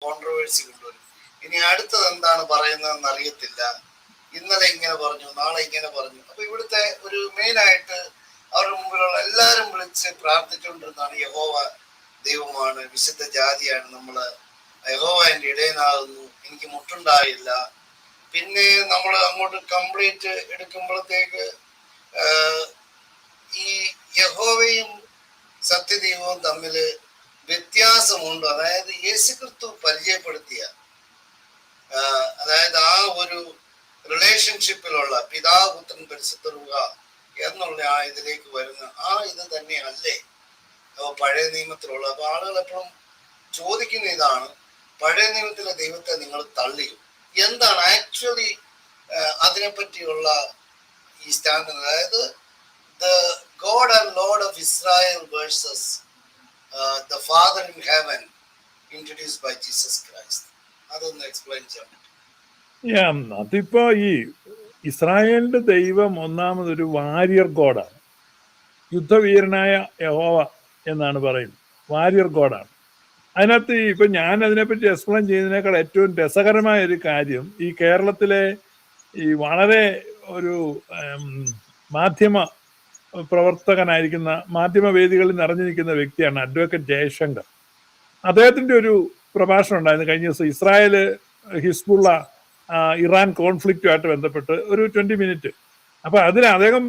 Controversy കൊണ്ടുവരും. ഇനി അടുത്തത് എന്താണ് പറയുന്നതെന്ന് അറിയത്തില്ല. ഇന്നലെ ഇങ്ങനെ പറഞ്ഞു, നാളെ ഇങ്ങനെ പറഞ്ഞു. അപ്പൊ ഇവിടുത്തെ ഒരു മെയിനായിട്ട് അവരുടെ മുമ്പിലുള്ള എല്ലാവരും വിളിച്ച് പ്രാർത്ഥിച്ചുകൊണ്ടിരുന്നതാണ് യഹോവ ദൈവമാണ്, വിശുദ്ധ ജാതിയാണ് നമ്മള്, യഹോവ എൻ്റെ ഇടയനാകുന്നു, എനിക്ക് മുട്ടുണ്ടായില്ല. പിന്നെ നമ്മൾ അങ്ങോട്ട് കംപ്ലീറ്റ് എടുക്കുമ്പോഴത്തേക്ക് ഈ യഹോവയും സത്യദൈവവും തമ്മിൽ വ്യത്യാസമുണ്ട്. അതായത് യേശുക്രിസ്തു പരിചയപ്പെടുത്തിയ അതായത് ആ ഒരു റിലേഷൻഷിപ്പിലുള്ള പിതാവ് പുത്രൻ പരിശുദ്ധ റൂഹ എന്നുള്ള ആ ഇതിലേക്ക് വരുന്ന ആ ഇത് തന്നെയല്ലേ പഴയ നിയമത്തിലുള്ള. അപ്പൊ ആളുകൾ എപ്പോഴും ചോദിക്കുന്ന ഇതാണ്, പഴയ നിയമത്തിലെ ദൈവത്തെ നിങ്ങൾ തള്ളിയും എന്താണ് ആക്ച്വലി അതിനെപ്പറ്റിയുള്ള ഈ സ്റ്റാൻഡ്? അതായത് the God and Lord of Israel versus the Father in heaven introduced by Jesus Christ. അതൊന്ന് എക്സ്പ്ലെയിൻ ചെയ്യാൻ പറ്റും? അതിപ്പോ ഈ ഇസ്രായേലിന്റെ ദൈവം ഒന്നാമതൊരു വാരിയർ ഗോഡാണ്, യുദ്ധവീരനായ യഹോവ എന്നാണ് പറയുന്നത്, വാരിയർ ഗോഡാണ്. അതിനകത്ത് ഇപ്പൊ ഞാൻ അതിനെപ്പറ്റി എക്സ്പ്ലെയിൻ ചെയ്യുന്നതിനേക്കാൾ ഏറ്റവും രസകരമായ ഒരു കാര്യം, ഈ കേരളത്തിലെ ഈ വളരെ ഒരു മാധ്യമ പ്രവർത്തകനായിരിക്കുന്ന, മാധ്യമ വേദികളിൽ നിറഞ്ഞു നിൽക്കുന്ന വ്യക്തിയാണ് അഡ്വക്കേറ്റ് ജയശങ്കർ. അദ്ദേഹത്തിന്റെ ഒരു പ്രഭാഷണം ഉണ്ടായിരുന്നു കഴിഞ്ഞ ദിവസം, ഇസ്രായേല് ഹിസ്ബുള്ള ഇറാൻ കോൺഫ്ലിക്റ്റുമായിട്ട് ബന്ധപ്പെട്ട് ഒരു 20 മിനിറ്റ്. അപ്പൊ അതിൽ അദ്ദേഹം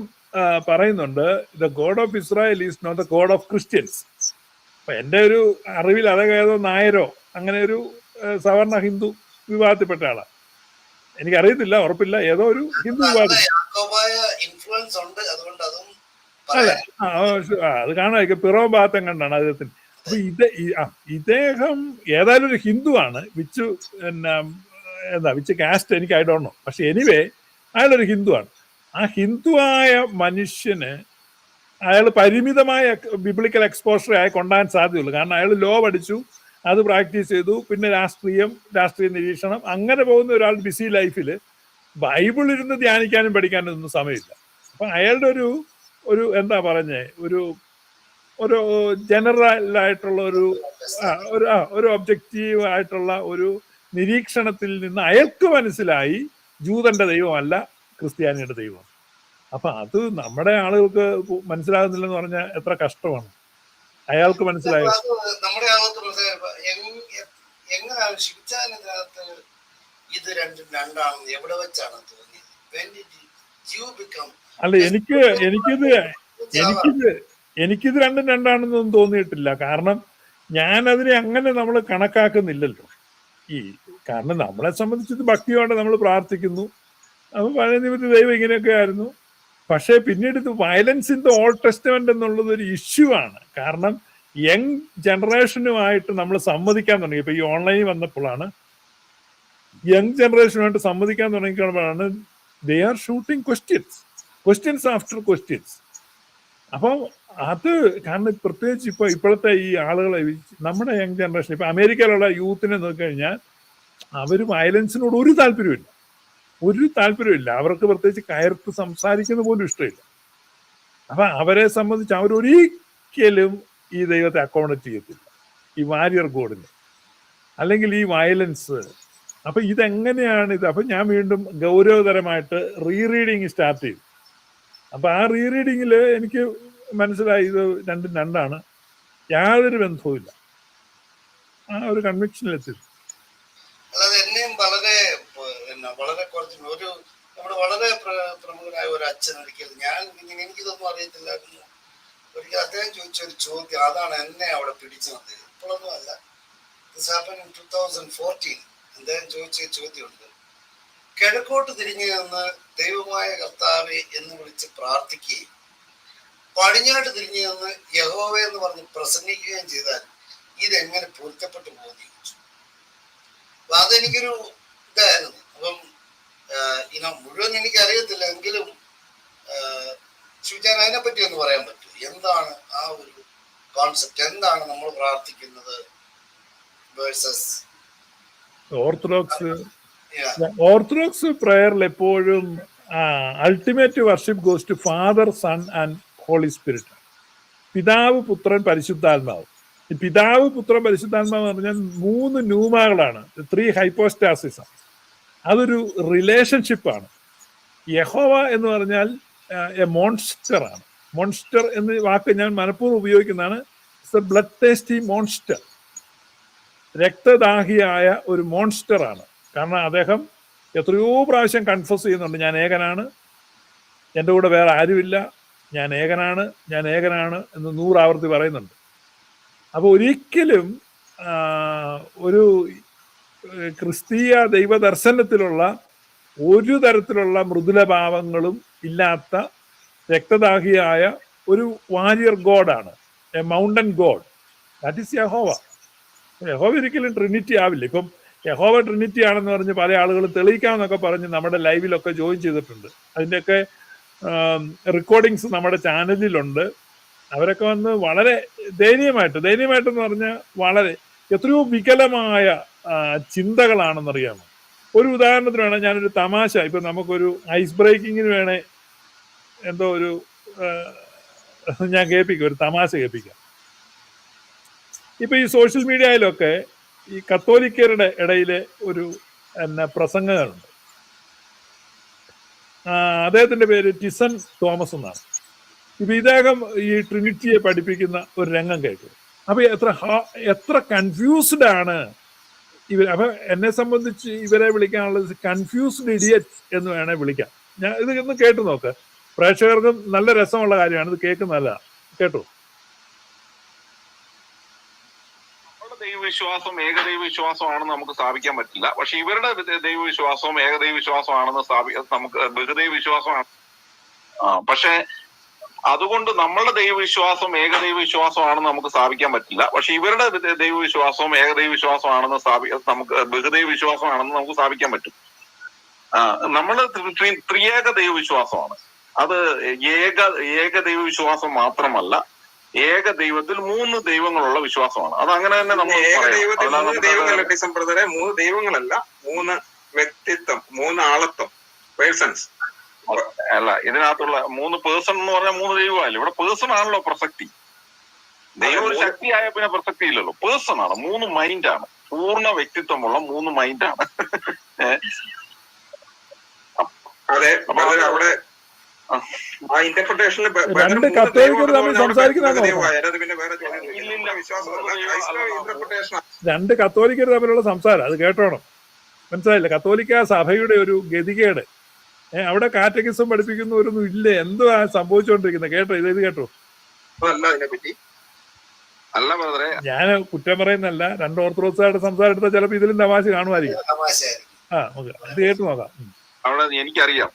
പറയുന്നുണ്ട്, the God of Israel is not the God of Christians. അപ്പൊ എൻ്റെ ഒരു അറിവിൽ അദ്ദേഹം ഏതോ നായരോ അങ്ങനെ ഒരു സവർണ ഹിന്ദു വിഭാഗത്തിൽപ്പെട്ട ആളാണ്, എനിക്കറിയത്തില്ല, ഉറപ്പില്ല, ഏതോ ഒരു ഹിന്ദു വിഭാഗം. അതെ, അത് കാണാം, പിറവ ഭാഗത്തും കണ്ടാണ് അദ്ദേഹത്തിന്. അപ്പൊ ഇദ്ദേഹം ഏതായാലും ഒരു ഹിന്ദു ആണ്, വിച്ച് കാസ്റ്റ് എനിക്ക് ഐ ഡോണ്ട് നോ, പക്ഷെ എനിവേ അയാളൊരു ഹിന്ദു ആണ്. ആ ഹിന്ദുവായ മനുഷ്യന് അയാൾ പരിമിതമായ ബിബ്ലിക്കൽ എക്സ്പോഷർ ആയി കൊണ്ടുപോകാൻ സാധ്യതയുള്ളൂ. കാരണം അയാൾ ലോ പഠിച്ചു, അത് പ്രാക്ടീസ് ചെയ്തു, പിന്നെ രാഷ്ട്രീയ നിരീക്ഷണം, അങ്ങനെ പോകുന്ന ഒരാൾ ബിസി ലൈഫിൽ ബൈബിൾ ഇരുന്ന് ധ്യാനിക്കാനും പഠിക്കാനും ഒന്നും സമയമില്ല. അപ്പൊ അയാളുടെ ഒരു എന്താ പറഞ്ഞേ, ഒരു ജനറൽ ആയിട്ടുള്ള ഒരു ഒബ്ജക്റ്റീവ് ആയിട്ടുള്ള ഒരു നിരീക്ഷണത്തിൽ നിന്ന് അയാൾക്ക് മനസ്സിലായി ജൂതന്റെ ദൈവമല്ല ക്രിസ്ത്യാനിയുടെ ദൈവമാണ്. അപ്പൊ അത് നമ്മുടെ ആളുകൾക്ക് മനസ്സിലാകുന്നില്ലെന്ന് പറഞ്ഞാൽ എത്ര കഷ്ടമാണ്. അയാൾക്ക് മനസ്സിലായത് നമ്മുടെ അല്ല, എനിക്കിത് രണ്ടും രണ്ടാണെന്നൊന്നും തോന്നിയിട്ടില്ല. കാരണം ഞാൻ അതിനെ അങ്ങനെ നമ്മൾ കണക്കാക്കുന്നില്ലല്ലോ. കാരണം നമ്മളെ സംബന്ധിച്ചത് ഭക്തിയോടെ നമ്മൾ പ്രാർത്ഥിക്കുന്നു. അപ്പൊ പഴയ നിമിത്തം ദൈവം ഇങ്ങനെയൊക്കെ ആയിരുന്നു. പക്ഷേ പിന്നീട് ഇത് violence in the old testament എന്നുള്ളത് ഒരു ഇഷ്യൂ ആണ്. കാരണം യങ് ജനറേഷനുമായിട്ട് നമ്മൾ സമ്മതിക്കാൻ തുടങ്ങി. ഇപ്പൊ ഈ ഓൺലൈനിൽ വന്നപ്പോഴാണ് യങ് ജനറേഷനുമായിട്ട് സമ്മതിക്കാൻ തുടങ്ങിയപ്പോഴാണ് they are shooting questions after questions. അപ്പം അത് കാരണം പ്രത്യേകിച്ച് ഇപ്പോഴത്തെ ഈ ആളുകളെ, നമ്മുടെ യങ് ജനറേഷൻ, ഇപ്പൊ അമേരിക്കയിലുള്ള യൂത്തിനെ നോക്കിക്കഴിഞ്ഞാൽ അവർ വയലൻസിനോട് ഒരു താല്പര്യമില്ല. അവർക്ക് പ്രത്യേകിച്ച് കയർത്ത് സംസാരിക്കുന്ന പോലും ഇഷ്ടമില്ല. അപ്പൊ അവരെ സംബന്ധിച്ച് അവരൊരിക്കലും ഈ ദൈവത്തെ അക്കോമഡേറ്റ് ചെയ്യത്തില്ല, ഈ വാരിയർ ഗോഡിന്, അല്ലെങ്കിൽ ഈ വയലൻസ്. അപ്പൊ ഇതെങ്ങനെയാണ് ഇത്? അപ്പൊ ഞാൻ വീണ്ടും ഗൗരവതരമായിട്ട് റീറീഡിങ് സ്റ്റാർട്ട് ചെയ്തു. അപ്പൊ ആ റീറീഡിങ്ങിൽ എനിക്ക് മനസ്സിലായി ഇത് രണ്ടും രണ്ടാണ്, യാതൊരു ബന്ധവുമില്ല. ആ ഒരു കൺവിക്ഷനിലെത്തി. അല്ലാതെ എന്നെയും വളരെ കുറച്ച് നമ്മുടെ വളരെ പ്രമുഖനായ ഒരു അച്ഛൻ ഒരിക്കൽ, എനിക്കിതൊന്നും അറിയത്തില്ലായിരുന്നു, ഒരിക്കൽ അദ്ദേഹം ചോദിച്ച ഒരു ചോദ്യം, അതാണ് എന്നെ അവിടെ പിടിച്ചു നിർത്തിയത്. ഇപ്പോഴൊന്നും അല്ല, 2014 അദ്ദേഹം ചോദിച്ച ചോദ്യമുണ്ട്, കിഴക്കോട്ട് തിരിഞ്ഞു നിന്ന് ദൈവമായ കർത്താവെ എന്ന് വിളിച്ച് പ്രാർത്ഥിക്കുകയും പടിഞ്ഞാട്ട് തിരിഞ്ഞു നിന്ന് യഹോവ എന്ന് പറഞ്ഞ് പ്രസംഗിക്കുകയും ചെയ്താൽ ഇതെങ്ങനെ പൊരുത്തപ്പെട്ടു പോകുന്നു ചോദിച്ചു. അപ്പൊ അതെനിക്കൊരു ഇതായിരുന്നു. അപ്പം മുഴുവൻ എനിക്ക് അറിയത്തില്ല, എങ്കിലും ശിവചാൻ അതിനെപ്പറ്റി ഒന്ന് പറയാൻ പറ്റും? എന്താണ് ആ ഒരു കോൺസെപ്റ്റ്? എന്താണ് നമ്മൾ പ്രാർത്ഥിക്കുന്നത് വേഴ്സസ് ഓർത്തഡോക്സ് പ്രയറിൽ എപ്പോഴും ultimate worship goes to Father, Son and Holy Spirit. പിതാവ്, പുത്രൻ, പരിശുദ്ധാത്മാവ്. ഈ പിതാവ് പുത്രൻ പരിശുദ്ധാത്മാവ് എന്ന് പറഞ്ഞാൽ 3 ന്യൂമാകളാണ്, 3 ഹൈപ്പോസ്റ്റാസിസ്. അതൊരു റിലേഷൻഷിപ്പാണ്. യഹോവ എന്ന് പറഞ്ഞാൽ എ മോൺസ്റ്റർ ആണ്. മോൺസ്റ്റർ എന്ന വാക്ക് ഞാൻ മനഃപൂർവ്വം ഉപയോഗിക്കുന്നതാണ്. It's a blood thirsty monster. രക്തദാഹിയായ ഒരു മോൺസ്റ്റർ ആണ്. കാരണം അദ്ദേഹം എത്രയോ പ്രാവശ്യം കൺഫസ് ചെയ്യുന്നുണ്ട്, ഞാൻ ഏകനാണ്, എൻ്റെ കൂടെ വേറെ ആരുമില്ല, ഞാൻ ഏകനാണ്, ഞാൻ ഏകനാണ് എന്ന് 100 ആവർത്തി പറയുന്നുണ്ട്. അപ്പോൾ ഒരിക്കലും ഒരു ക്രിസ്തീയ ദൈവദർശനത്തിലുള്ള ഒരു തരത്തിലുള്ള മൃദുലഭാവങ്ങളും ഇല്ലാത്ത രക്തദാഹിയായ ഒരു വാരിയർ ഗോഡാണ്, a mountain god. That is Jehovah. Jehovah ഒരിക്കലും ട്രിനിറ്റി ആവില്ല. ഇപ്പം യഹോവ ട്രിനിറ്റി ആണെന്ന് പറഞ്ഞ് പല ആളുകളും തെളിയിക്കാമെന്നൊക്കെ പറഞ്ഞ് നമ്മുടെ ലൈവിലൊക്കെ ജോയിൻ ചെയ്തിട്ടുണ്ട്. അതിൻ്റെയൊക്കെ റെക്കോർഡിങ്സ് നമ്മുടെ ചാനലിലുണ്ട്. അവരൊക്കെ വന്ന് വളരെ ദയനീയമായിട്ടെന്ന് പറഞ്ഞാൽ വളരെ എത്രയോ വികലമായ ചിന്തകളാണെന്നറിയാമോ. ഒരു ഉദാഹരണത്തിന് വേണേൽ ഞാനൊരു തമാശ, ഇപ്പം നമുക്കൊരു ഐസ് ബ്രേക്കിങ്ങിന് വേണേ എന്തോ ഒരു ഞാൻ കേൾപ്പിക്കാം, ഒരു തമാശ കേൾപ്പിക്കാം. ഇപ്പൊ ഈ സോഷ്യൽ മീഡിയയിലൊക്കെ ഈ കത്തോലിക്കരുടെ ഇടയിലെ ഒരു പ്രസംഗങ്ങളുണ്ട്. അദ്ദേഹത്തിന്റെ പേര് ടിസൺ തോമസ് എന്നാണ്. ഇപ്പൊ ഇദ്ദേഹം ഈ ട്രിനിറ്റിയെ പഠിപ്പിക്കുന്ന ഒരു രംഗം കേൾക്കും. അപ്പൊ എത്ര കൺഫ്യൂസ്ഡ് ആണ് ഇവർ. അപ്പൊ എന്നെ സംബന്ധിച്ച് ഇവരെ വിളിക്കാനുള്ളത് കൺഫ്യൂസ്ഡ് ഇഡിയറ്റ് എന്ന് വേണേൽ വിളിക്കാം. ഞാൻ ഇത് കേട്ടു നോക്ക്, പ്രേക്ഷകർക്കും നല്ല രസമുള്ള കാര്യമാണ്, ഇത് കേൾക്കുന്നതല്ല. കേട്ടോ. ദൈവവിശ്വാസം ഏകദൈവവിശ്വാസമാണെന്ന് നമുക്ക് സ്ഥാപിക്കാൻ പറ്റില്ല. പക്ഷെ ഇവരുടെ ദൈവവിശ്വാസവും ഏകദൈവവിശ്വാസമാണെന്ന് നമുക്ക് ബഹുദൈവവിശ്വാസമാണ്. പക്ഷെ അതുകൊണ്ട് നമ്മളുടെ ദൈവവിശ്വാസം ഏകദൈവവിശ്വാസമാണെന്ന് നമുക്ക് സ്ഥാപിക്കാൻ പറ്റില്ല. പക്ഷെ ഇവരുടെ ദൈവവിശ്വാസവും ഏകദൈവവിശ്വാസമാണെന്ന് നമുക്ക് ബഹുദൈവവിശ്വാസമാണെന്ന് നമുക്ക് സ്ഥാപിക്കാൻ പറ്റും. നമ്മള് ത്രിയേക ദൈവവിശ്വാസമാണ്. അത് ഏക ദൈവവിശ്വാസം മാത്രമല്ല, ഏക ദൈവത്തിൽ 3 ദൈവങ്ങളുള്ള വിശ്വാസമാണ്. അത് അങ്ങനെ തന്നെ നമ്മൾ ഏകദൈവത്തിൽ 3 ദൈവങ്ങളല്ല ഡിസംബ്രദറെ, 3 ദൈവങ്ങളല്ല, 3 വ്യക്തിത്വം, 3 ആളത്വം, പേഴ്സൺസ് അല്ല. ഇതിനകത്തുള്ള 3 പേഴ്സൺ എന്ന് പറഞ്ഞാൽ 3 ദൈവമല്ല. ഇവിടെ പേഴ്സൺ ആണല്ലോ പ്രസക്തി. ദൈവം ശക്തിയായ പിന്നെ പ്രസക്തി ഇല്ലല്ലോ. പേഴ്സൺ ആണ്, 3 മൈൻഡാണ്, പൂർണ്ണ വ്യക്തിത്വമുള്ള 3 മൈൻഡാണ്. അതെ, അവിടെ ആ ഇന്റർപ്രിട്ടേഷനിൽ രണ്ട് കത്തോലിക്കർ തമ്മിൽ സംസാരിക്കുന്നതാണ്. രണ്ട് കത്തോലിക്കർ തമ്മിലുള്ള സംസാരം അത് കേട്ടോണം, മനസ്സിലായില്ല? കത്തോലിക്ക സഭയുടെ ഒരു ഗതികേട്. അവിടെ കാറ്റഗിസം പഠിപ്പിക്കുന്നവരൊന്നും ഇല്ലേ? എന്തോ സംഭവിച്ചുകൊണ്ടിരിക്കുന്നത് കേട്ടോ. ഇത് കേട്ടോ. ഞാൻ കുറ്റം പറയുന്നല്ല, 2 ഓർത്തഡോക്സായിട്ട് സംസാരം എടുത്താൽ ചിലപ്പോൾ ഇതിലും തമാശ കാണുമായിരിക്കും. അത് കേട്ടു നോക്കാം. അവിടെ എനിക്കറിയാം,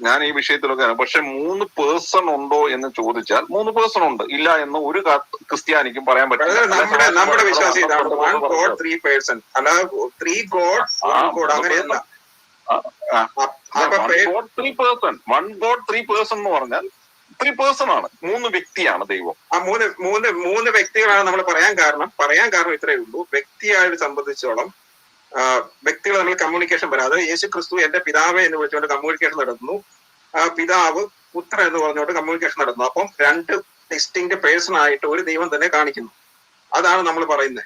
ഞാൻ ഈ വിഷയത്തിലൊക്കെ. പക്ഷെ 3 പേഴ്സൺ ഉണ്ടോ എന്ന് ചോദിച്ചാൽ 3 പേഴ്സൺ ഉണ്ട്, ഇല്ല എന്ന് ഒരു ക്രിസ്ത്യാനിക്കും പറയാൻ പറ്റില്ല. നമ്മുടെ വിശ്വാസം ഇതാണ്, 1 God 3 person, അല്ല 3 God 1 God അങ്ങനെയല്ല. 1 God 3 person എന്ന് പറഞ്ഞാൽ 3 പേഴ്സൺ ആണ്, 3 വ്യക്തിയാണ് ദൈവം. ആ 3 വ്യക്തികളാണ് നമ്മൾ പറയാൻ കാരണം ഇത്രയേ ഉള്ളൂ. വ്യക്തിയായിട്ട് സംബന്ധിച്ചോളം വ്യക്തികൾ തമ്മിൽ കമ്മ്യൂണിക്കേഷൻ വരാം. അത് യേശു ക്രിസ്തു എന്റെ പിതാവെ എന്ന് വിളിച്ചുകൊണ്ട് കമ്മ്യൂണിക്കേഷൻ നടത്തുന്നു, പിതാവ് പുത്രൻ എന്ന് പറഞ്ഞുകൊണ്ട് കമ്മ്യൂണിക്കേഷൻ നടത്തുന്നു. അപ്പം 2 ഡിസ്റ്റിങ്ക്ട് പേഴ്സൺ ആയിട്ട് ഒരു ദൈവം തന്നെ കാണിക്കുന്നു. അതാണ് നമ്മൾ പറയുന്നത്.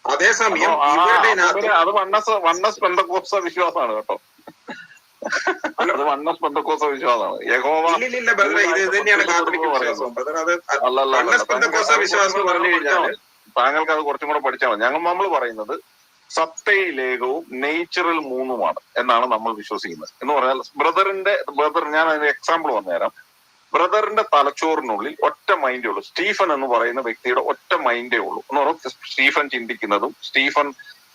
അതേസമയം അത് വണ്ണസ് പെന്തക്കോസ്ത വിശ്വാസമാണ് കേട്ടോ. അത് വണ്ണസ് പെന്തക്കോസ്ത വിശ്വാസമാണ്. യഹോവ ഇല്ലില്ല ബ്രദർ, ഇത് തന്നെയാണ് കാത്തലിക് വിശ്വാസം ബ്രദർ. അത് വണ്ണസ് പെന്തക്കോസ്ത വിശ്വാസം എന്ന് പറഞ്ഞു കഴിഞ്ഞാൽ താങ്കൾക്ക് അത് കുറച്ചും കൂടെ പഠിച്ചാൽ മതി. നമ്മൾ പറയുന്നത് സത്തയിലേകവും നേച്ചറിൽ 3ഉമാണ് എന്നാണ് നമ്മൾ വിശ്വസിക്കുന്നത്. എന്ന് പറഞ്ഞാൽ ബ്രദർ ഞാൻ അതിന് എക്സാമ്പിൾ പറഞ്ഞുതരാം. ബ്രദറിന്റെ തലച്ചോറിനുള്ളിൽ ഒറ്റ മൈൻഡേ ഉള്ളൂ. സ്റ്റീഫൻ എന്ന് പറയുന്ന വ്യക്തിയുടെ ഒറ്റ മൈൻഡേ ഉള്ളൂ. എന്ന് പറഞ്ഞാൽ സ്റ്റീഫൻ ചിന്തിക്കുന്നതും സ്റ്റീഫൻ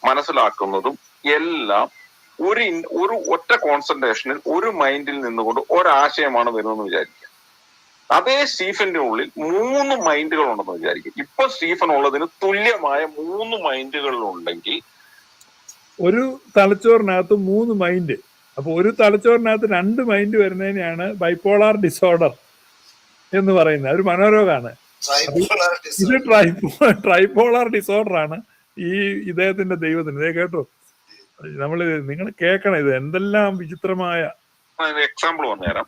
മനസ്സിലാക്കുന്നതും എല്ലാം ഒരു ഒറ്റ കോൺസെൻട്രേഷനിൽ ഒരു മൈൻഡിൽ നിന്നുകൊണ്ട് ഒരാശയമാണ് വരുന്നതെന്ന് വിചാരിക്കുക. അതേ സ്റ്റീഫന്റെ ഉള്ളിൽ 3 മൈൻഡുകൾ ഉണ്ടെന്ന് വിചാരിക്കും. ഇപ്പൊ സ്റ്റീഫൻ ഉള്ളതിന് തുല്യമായ 3 മൈൻഡുകൾ ഉണ്ടെങ്കിൽ ഒരു തലച്ചോറിനകത്ത് 3 മൈൻഡ്. അപ്പൊ ഒരു തലച്ചോറിനകത്ത് 2 മൈൻഡ് വരുന്നതിനെയാണ് ബൈപോളാർ ഡിസോർഡർ എന്ന് പറയുന്നത്. ഒരു മനോരോഗമാണ് ഇത്. ട്രൈപോളാർ ഡിസോർഡർ ആണ് ഈ ഇദ്ദേഹത്തിന്റെ ദൈവത്തിന്. ഇതേ കേട്ടോ, നിങ്ങൾ കേൾക്കണം, ഇത് എന്തെല്ലാം വിചിത്രമായ. എക്സാമ്പിൾ പറഞ്ഞുതരാം.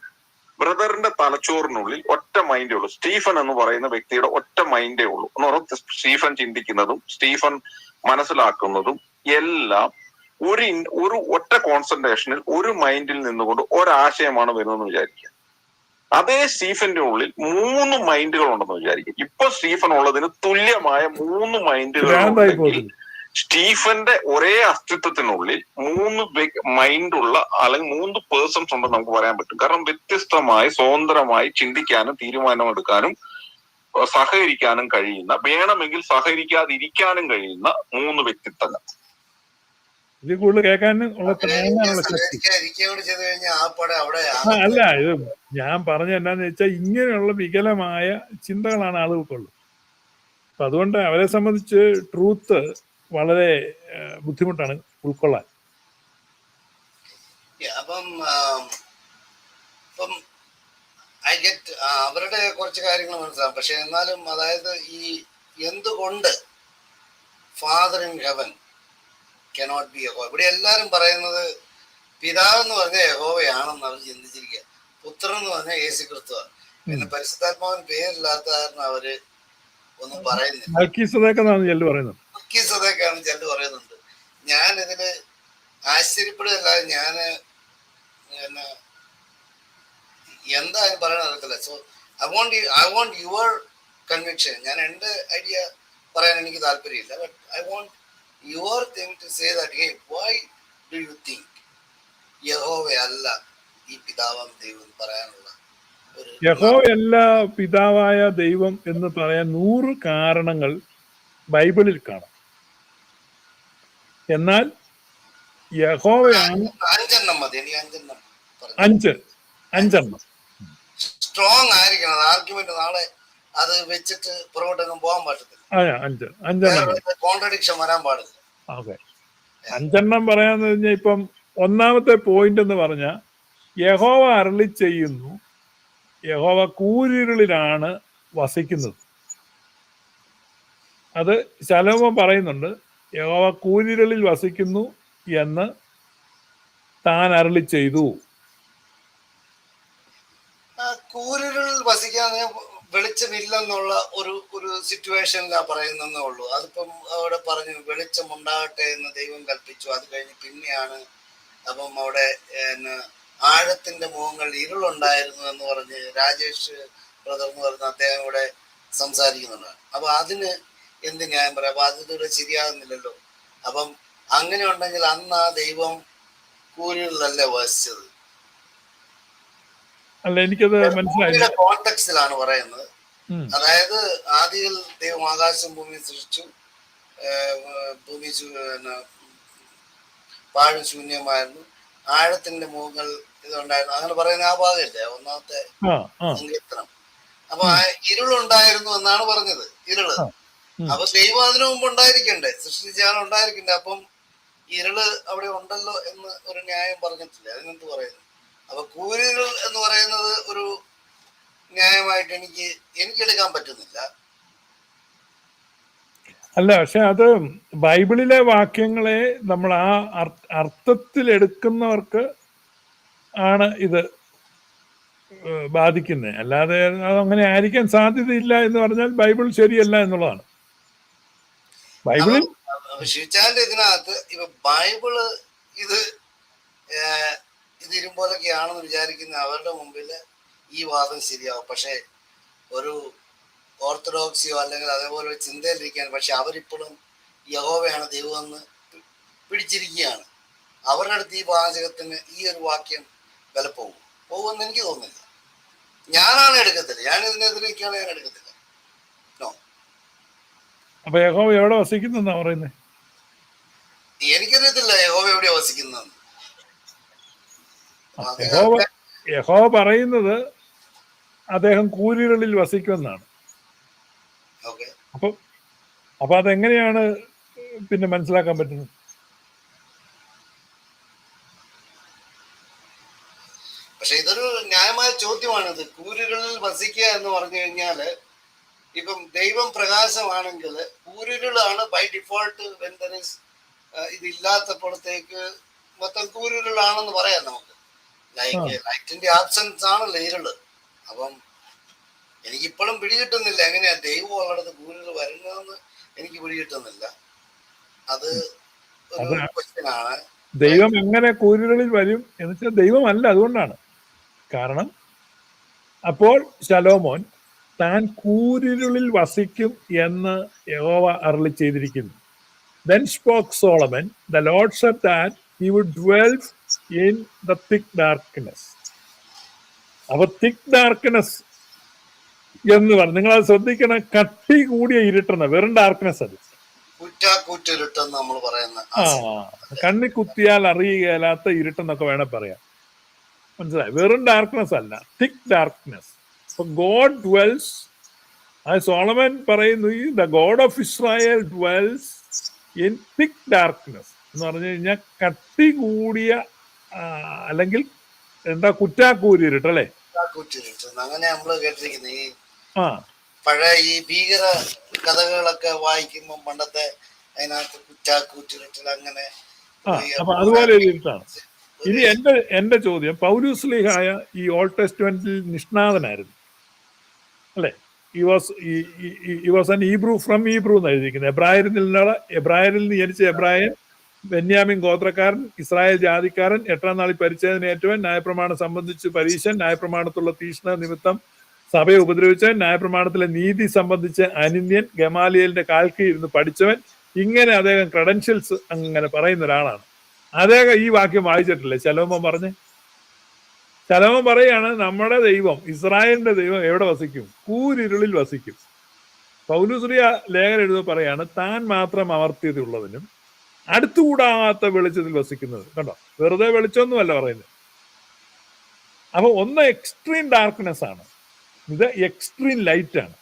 ബ്രദറിന്റെ തലച്ചോറിനുള്ളിൽ ഒറ്റ മൈൻഡേ ഉള്ളൂ. സ്റ്റീഫൻ എന്ന് പറയുന്ന വ്യക്തിയുടെ ഒറ്റ മൈൻഡേ ഉള്ളൂ എന്ന് പറഞ്ഞാൽ സ്റ്റീഫൻ ചിന്തിക്കുന്നതും സ്റ്റീഫൻ മനസ്സിലാക്കുന്നതും എല്ലാം ഒരു ഒറ്റ കോൺസെൻട്രേഷനിൽ ഒരു മൈൻഡിൽ നിന്നുകൊണ്ട് ഒരാശയമാണ് വരുന്നതെന്ന് വിചാരിക്കുക. അതേ സ്റ്റീഫന്റെ ഉള്ളിൽ 3 മൈൻഡുകൾ ഉണ്ടെന്ന് വിചാരിക്കും. ഇപ്പൊ സ്റ്റീഫൻ ഉള്ളതിന് തുല്യമായ 3 മൈൻഡുകൾ ഉണ്ടെങ്കിൽ സ്റ്റീഫന്റെ ഒരേ അസ്തിത്വത്തിനുള്ളിൽ 3 മൈൻഡുള്ള അല്ലെങ്കിൽ 3 പേഴ്സൺസ് ഉണ്ടെന്ന് നമുക്ക് പറയാൻ പറ്റും. കാരണം വ്യത്യസ്തമായി സ്വതന്ത്രമായി ചിന്തിക്കാനും തീരുമാനമെടുക്കാനും സഹകരിക്കാനും കഴിയുന്ന, വേണമെങ്കിൽ സഹകരിക്കാതിരിക്കാനും കഴിയുന്ന 3 വ്യക്തിത്വങ്ങൾ. ഇത് കൂടുതൽ കേൾക്കാനും ഉള്ള ശക്തി അല്ല. ഇത് ഞാൻ പറഞ്ഞ എന്നാന്ന് വെച്ചാൽ ഇങ്ങനെയുള്ള വികലമായ ചിന്തകളാണ് ആളുകൾക്കുള്ളത്. അപ്പൊ അതുകൊണ്ട് അവരെ സംബന്ധിച്ച് ട്രൂത്ത് വളരെ ബുദ്ധിമുട്ടാണ് ഉൾക്കൊള്ളാൻ. അപ്പം അവരുടെ കുറച്ച് കാര്യങ്ങൾ മനസ്സിലാവും. പക്ഷെ എന്നാലും അതായത് ഈ എന്തുകൊണ്ട് father in heaven cannot be യഹോവ, ഇവിടെ എല്ലാരും പറയുന്നത് പിതാവ് എന്ന് പറഞ്ഞ യഹോവയാണെന്ന് അവർ ചിന്തിച്ചിരിക്കുക, പുത്രൻ എന്ന് പറഞ്ഞാൽ യേശു ക്രിസ്തുവാണ്. പിന്നെ പരിശുദ്ധാത്മാവിന് പേരില്ലാത്ത കാരണം അവര് ഒന്നും പറയുന്നില്ല. മൽക്കീസദേക്കാണ് ചെല്ലു പറയുന്നുണ്ട്. ഞാൻ ഇതില് ആശ്ചര്യപ്പെടുകയല്ലാതെ ഞാന് എന്താ പറയാൻ അറിയത്തില്ല. So I want your conviction. ഞാൻ എന്റെ ഐഡിയ പറയാൻ എനിക്ക് താല്പര്യമില്ല. But I want your thing to say that hey why do you think യഹോവയല്ല ഈ പിതാവാം ദൈവം പറയാനുള്ള യഹോവയല്ല പിതാവായ ദൈവം എന്ന് പറയാൻ 100 കാരണങ്ങൾ ബൈബിളിൽ കാണാം. എന്നാൽ യഹോവയാണ് 5 മതി. എനിക്ക് 5 സ്ട്രോങ് ആയിരിക്കണം ആർഗ്യുമെന്റ്. നാളെ അത് വെച്ചിട്ട് പുറകോട്ടൊന്നും പോകാൻ പറ്റത്തില്ല. 5 കോൺട്രഡിക്ഷൻ വരാൻ പാടില്ല. ഓക്കെ, 5 പറയാന്ന് കഴിഞ്ഞാൽ ഇപ്പം ഒന്നാമത്തെ പോയിന്റ് എന്ന് പറഞ്ഞാൽ യഹോവ അരുളി ചെയ്യുന്നു, യഹോവ കൂരിരുളിലാണ് വസിക്കുന്നത്. അത് ശലോമോൻ പറയുന്നുണ്ട്, യഹോവ കൂരിരുളിൽ വസിക്കുന്നു എന്ന് താൻ അരുളി ചെയ്തു. കൂരിരുളിൽ വസിക്കാൻ വെളിച്ചമില്ലെന്നുള്ള ഒരു സിറ്റുവേഷനിലാ പറയുന്നേ ഉള്ളൂ. അതിപ്പം അവിടെ പറഞ്ഞു വെളിച്ചം ഉണ്ടാകട്ടെ എന്ന് ദൈവം കൽപ്പിച്ചു. അത് കഴിഞ്ഞ് പിന്നെയാണ് അപ്പം അവിടെ ആഴത്തിന്റെ മുഖങ്ങൾ ഇരുളുണ്ടായിരുന്നു എന്ന് പറഞ്ഞ് രാജേഷ് ബ്രദർ എന്ന് പറഞ്ഞ അദ്ദേഹം ഇവിടെ സംസാരിക്കുന്നുണ്ടാണ്. അപ്പൊ അതിന് എന്ത് ന്യായം പറയാം? അപ്പൊ അതിലൂടെ ശരിയാകുന്നില്ലല്ലോ. അപ്പം അങ്ങനെ ഉണ്ടെങ്കിൽ അന്ന് ആ ദൈവം കൂരിരുളല്ലേ വസിച്ചത്? അല്ല, എനിക്കത് മനസ്സിലായില്ല. കോണ്ടെക്സ്റ്റിലാണ് പറയുന്നത്. അതായത് ആദിയിൽ ദൈവം ആകാശം ഭൂമി സൃഷ്ടിച്ചു, ഭൂമി പാഴും ശൂന്യമായിരുന്നു, ആഴത്തിന്റെ മുഖങ്ങൾ ഇതുണ്ടായിരുന്നു, അങ്ങനെ പറയുന്ന ആ ഭാഗമില്ലേ ഒന്നാമത്തെ സങ്കീർത്തനം. അപ്പൊ ഇരുളുണ്ടായിരുന്നു എന്നാണ് പറഞ്ഞത്. ഇരുള് അപ്പൊ ദൈവം അതിനു മുമ്പ് ഉണ്ടായിരിക്കണ്ടേ, സൃഷ്ടിച്ചാണ് ഉണ്ടായിരിക്കണ്ടേ. അപ്പം ഇരുള് അവിടെ ഉണ്ടല്ലോ എന്ന് ഒരു ന്യായം പറഞ്ഞിട്ടില്ല. അതിനെന്ത് പറയുന്നു? അപ്പൊ കൂരിരുൾ എന്ന് പറയുന്നത് ഒരു ന്യായമായിട്ട് എനിക്കെടുക്കാൻ പറ്റുന്നില്ല. അല്ല, പക്ഷെ അത് ബൈബിളിലെ വാക്യങ്ങളെ നമ്മൾ ആ അർത്ഥത്തിൽ എടുക്കുന്നവർക്ക് ആണ് ഇത് ബാധിക്കുന്നത്. അല്ലാതെ അതങ്ങനെ ആയിരിക്കാൻ സാധ്യതയില്ല എന്ന് പറഞ്ഞാൽ ബൈബിൾ ശരിയല്ല എന്നുള്ളതാണ്. ബൈബിളിൽ ഷിച്ചാന്റെ ഇതിനകത്ത് ഇപ്പൊ ബൈബിള് ഇത് ഇരുമ്പോലൊക്കെയാണെന്ന് വിചാരിക്കുന്ന അവരുടെ മുമ്പിൽ ഈ വാദം ശരിയാവും. പക്ഷെ ഒരു ഓർത്തഡോക്സിയോ അല്ലെങ്കിൽ അതേപോലെ ഒരു ചിന്തയിലിരിക്കുകയാണ്. പക്ഷെ അവരിപ്പോഴും യഹോവയാണ് ദൈവമെന്ന് പിടിച്ചിരിക്കുകയാണ്. അവരുടെ അടുത്ത് ഈ വാചകത്തിന് ഈ ഒരു വാക്യം വില പോകുമെന്ന് എനിക്ക് തോന്നുന്നില്ല. ഞാനാണ് എടുക്കത്തില്ല. ഞാൻ ഇതിനെതിരേക്കാണ് ഞാൻ എടുക്കത്തില്ല. അപ്പൊ യഹോവ എവിടെ വസിക്കുന്നെന്നാ പറയുന്നത്? എനിക്കറിയത്തില്ല യഹോവ എവിടെയാ വസിക്കുന്നതെന്ന്. യഹോവ പറയുന്നത് അദ്ദേഹം കൂരിരുളിൽ വസിക്കുമെന്നാണ്. അപ്പൊ അതെങ്ങനെയാണ് പിന്നെ മനസ്സിലാക്കാൻ പറ്റുന്നത്? പക്ഷെ ഇതൊരു ന്യായമായ ചോദ്യമാണിത്. കൂരിരുളിൽ വസിക്കുക എന്ന് പറഞ്ഞു കഴിഞ്ഞാല് ഇപ്പം ദൈവം പ്രകാശമാണെങ്കിൽ കൂരിരുളാണ് ബൈ ഡിഫോൾട്ട്. ഇതില്ലാത്തപ്പോഴത്തേക്ക് മൊത്തം കൂരിരുളാണെന്ന് പറയാം നമുക്ക്. ലൈറ്റിന്റെ ആബ്സെൻസ് ആണല്ലോ ഇരുള്. അപ്പം എനിക്കിപ്പോഴും പിടികിട്ടുന്നില്ല എങ്ങനെയാ ദൈവം ഉള്ളിടത്ത് കൂരുകൾ വരുന്നതെന്ന് എനിക്ക് പിടികിട്ടുന്നില്ല. അത് ഒരു അത് ക്വസ്റ്റ്യൻ ആണ്. ദൈവം എങ്ങനെ കൂരിരുളിൽ വരും എന്ന് വെച്ചാൽ ദൈവമല്ല, അതുകൊണ്ടാണ്. കാരണം അപ്പോൾ ശലോമോൻ താൻ കൂരിരുളിൽ വസിക്കും എന്ന് യഹോവ അരുളി ചെയ്തിരിക്കുന്നു. Then spoke Solomon, the Lord said that he would dwell in the thick darkness. അപ്പൊ തിക് ഡാർക്ക്നെസ് എന്ന് പറഞ്ഞു, നിങ്ങൾ അത് ശ്രദ്ധിക്കണം. കട്ടി കൂടിയ ഇരുട്ടെന്ന്, വെറും ഡാർക്ക്നെസ് അത്. കുറ്റാക്കൂറ്റിരുട്ടെന്ന് നമ്മൾ പറയുന്ന കണ്ണി കുത്തിയാൽ അറിയുകയില്ലാത്ത ഇരുട്ടെന്നൊക്കെ വേണേ പറയാം. മനസ്സിലായി? വെറും ഡാർക്ക്നെസ് അല്ല, തിക് ഡാർക്ക്നെസ്. അപ്പൊ ഗോഡ് ഡ്വെൽസ്, അത് സോളമൻ പറയുന്നു, the God of Israel dwells in thick darkness എന്ന് പറഞ്ഞു കഴിഞ്ഞാൽ കട്ടി കൂടിയ അല്ലെങ്കിൽ എന്താ കുറ്റാക്കൂരിരുട്ട് അല്ലേ? കുറ്റാക്കൂറ്റിരുട്ട് അങ്ങനെ നമ്മള് കേട്ടിരിക്കുന്നത്. ഈ പഴയ ഈ ഭീകര കഥകളൊക്കെ വായിക്കുമ്പോൾ പണ്ടത്തെ അതിനകത്ത് കുറ്റാക്കൂറ്റിരുട്ടിൽ അങ്ങനെ അപ്പൊ അതുപോലെ ഒരു ഇരുട്ടാണ്. ഇനി എന്റെ ചോദ്യം, പൗലൂസ്ലീഹായ ഈ ഓൾഡ് ടെസ്റ്റ്മെന്റിൽ നിഷ്ണാതനായിരുന്നു അല്ലെ? he was an Hebrew from Hebrew എന്ന് എഴുതിയിരിക്കുന്നത്. എബ്രായരിൽ നിന്ന് ജനിച്ച എബ്രായൻ, ബെന്യാമിൻ ഗോത്രക്കാരൻ, ഇസ്രായേൽ ജാതിക്കാരൻ, 8-ാം നാളിൽ പരിച്ഛേദനയേറ്റവൻ, ന്യായപ്രമാണം സംബന്ധിച്ച് പരീശൻ, ന്യായപ്രമാണത്തുള്ള തീഷ്ണ നിമിത്തം സഭയെ ഉപദ്രവിച്ചവൻ, ന്യായപ്രമാണത്തിലെ നീതി സംബന്ധിച്ച് അനിന്യൻ, ഗമാലിയലിന്റെ കാൽക്കീഴിൽ ഇരുന്ന് പഠിച്ചവൻ. ഇങ്ങനെ അദ്ദേഹം ക്രെഡൻഷ്യൽസ് അങ്ങനെ പറയുന്ന ഒരാളാണ്. അദ്ദേഹം ഈ വാക്യം വായിച്ചിട്ടില്ലേ? ശലോമോൻ പറഞ്ഞ്, ശലോമോൻ പറയാണ്, നമ്മുടെ ദൈവം, ഇസ്രായേലിന്റെ ദൈവം എവിടെ വസിക്കും? കൂരിരുളിൽ വസിക്കും. പൗലുസ്ലിയ ലേഖനം എഴുതുക പറയാണ്, താൻ മാത്രം അമർത്യതയുള്ളവനും അടുത്തുകൂടാത്ത വെളിച്ചത്തിൽ വസിക്കുന്നത്. കണ്ടോ, വെറുതെ വെളിച്ചമൊന്നുമല്ല പറയുന്നത്. അപ്പൊ ഒന്ന് എക്സ്ട്രീം ഡാർക്ക്നെസ് ആണ്, ഇത് എക്സ്ട്രീം ലൈറ്റ് ആണ്.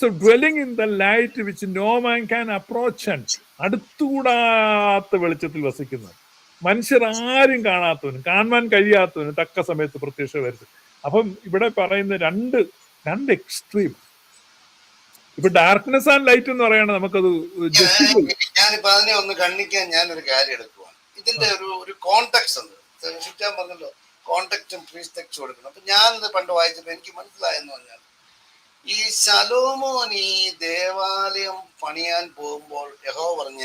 So dwelling in the light which no man can approach and, അടുത്തുകൂടാത്ത വെളിച്ചത്തിൽ വസിക്കുന്നത്, മനുഷ്യർ ആരും കാണാത്തവനും കാണാൻ കഴിയാത്തവനും തക്ക സമയത്ത് പ്രത്യക്ഷ വരുത്തും. അപ്പം ഇവിടെ പറയുന്ന രണ്ട് എക്സ്ട്രീം. ഇപ്പൊ ഡാർക്ക്നെസ് ആൻഡ് ലൈറ്റ് എന്ന് പറയുകയാണെങ്കിൽ നമുക്കത് ഞാനിപ്പോ അതിനെ ഒന്ന് ഖണ്ഡിക്കാൻ ഞാനൊരു കാര്യം എടുക്കുവാണ്. ഇതിന്റെ ഒരു കോണ്ടെക്സ്റ്റ് ഉണ്ട്. ഞാൻ പറഞ്ഞല്ലോ, കോണ്ടെക്സ്റ്റും പ്രീടെക്സ്റ്റും കൊടുക്കണം. അപ്പൊ ഞാനിത് പണ്ട് വായിച്ചപ്പോ എനിക്ക് മനസ്സിലായെന്ന് പറഞ്ഞാൽ, ഈ ശലോമോൻ ഈ ദേവാലയം പണിയാൻ പോകുമ്പോൾ യഹോവ പറഞ്ഞു,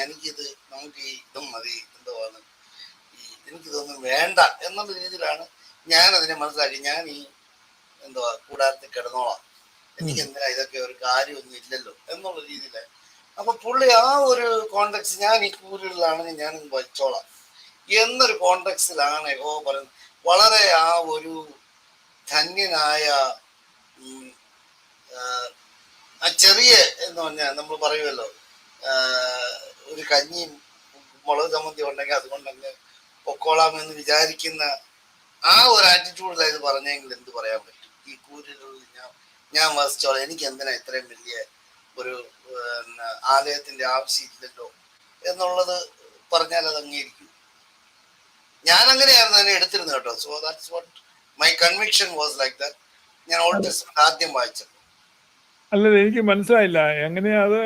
നമുക്ക് ഇതും മതി, എന്തുവാണ് എനിക്കിതൊന്നും വേണ്ട എന്നുള്ള രീതിയിലാണ് ഞാൻ അതിനെ മനസ്സിലാക്കി. ഞാൻ ഈ കൂടാരത്തിൽ കിടന്നോളാം, എനിക്ക് എന്തിനാ ഇതൊക്കെ, ഒരു കാര്യമൊന്നും ഇല്ലല്ലോ എന്നുള്ള രീതിയില്. അപ്പൊ പുള്ളി ആ ഒരു കോണ്ടെക്സ്റ്റ്, ഞാൻ ഈ കൂരിലാണെങ്കിൽ ഞാൻ വച്ചോളാം എന്നൊരു കോണ്ടെക്സ്റ്റിലാണ് യഹോവ പറയുന്നത്. വളരെ ആ ഒരു ധന്യനായ ആ ചെറിയ എന്ന് പറഞ്ഞാൽ നമ്മൾ പറയുമല്ലോ, ഒരു കഞ്ഞിയും മുളക് ചമ്മന്തി ഉണ്ടെങ്കിൽ അതുകൊണ്ടങ്ങ് പൊക്കോളാമെന്ന് വിചാരിക്കുന്ന ആ ഒരു ആറ്റിറ്റ്യൂഡിലാണ് ഇത് പറഞ്ഞെങ്കിൽ എന്ത് പറയാൻ പറ്റും? ഈ കൂരിലുള്ളിൽ ഞാൻ വസിച്ചോളാം, എനിക്ക് എന്തിനാ ഇത്രയും വലിയ ഒരു ആലയത്തിന്റെ ആവശ്യമില്ലല്ലോ എന്നുള്ളത് പറഞ്ഞാൽ അത് അംഗീകരിക്കും. ഞാൻ അങ്ങനെയായിരുന്നു അതിനെ എടുത്തിരുന്നത് കേട്ടോ. So that's what my conviction was like that. ഞാൻ ഓൾഡ് ടെസ്റ്റ്മെന്റ് ആദ്യം വായിച്ചത്. അല്ലത് എനിക്ക് മനസ്സിലായില്ല എങ്ങനെയാ അത്.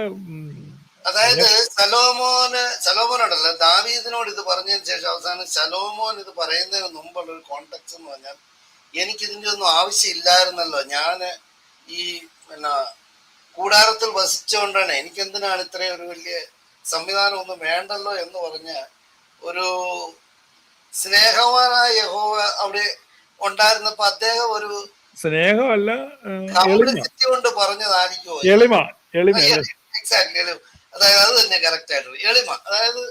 അതായത് ശലോമോനോടല്ല, ദാവീദിനോട് ഇത് പറഞ്ഞതിന് ശേഷം അവസാനം ശലോമോൻ ഇത് പറയുന്നതിന് മുമ്പുള്ള ഒരു കോണ്ടെക്സ്റ്റ് എന്ന് പറഞ്ഞാൽ, എനിക്കിതിൻ്റെ ഒന്നും ആവശ്യമില്ലായിരുന്നല്ലോ, ഞാൻ ഈ കൂടാരത്തിൽ വസിച്ചുകൊണ്ടാണ്, എനിക്കെന്തിനാണ് ഇത്രയും ഒരു വലിയ സംവിധാനം ഒന്നും വേണ്ടല്ലോ എന്ന് പറഞ്ഞ ഒരു സ്നേഹവാനായ യഹോവ അവിടെ ഉണ്ടായിരുന്നപ്പോ അദ്ദേഹം ഒരു സ്നേഹമല്ല, കൊണ്ട് പറഞ്ഞതായിരിക്കുമോ? എക്സാക്ട്ലി. അതായത് അത് തന്നെ കറക്റ്റ് ആയിട്ട് എളിമ, അതായത്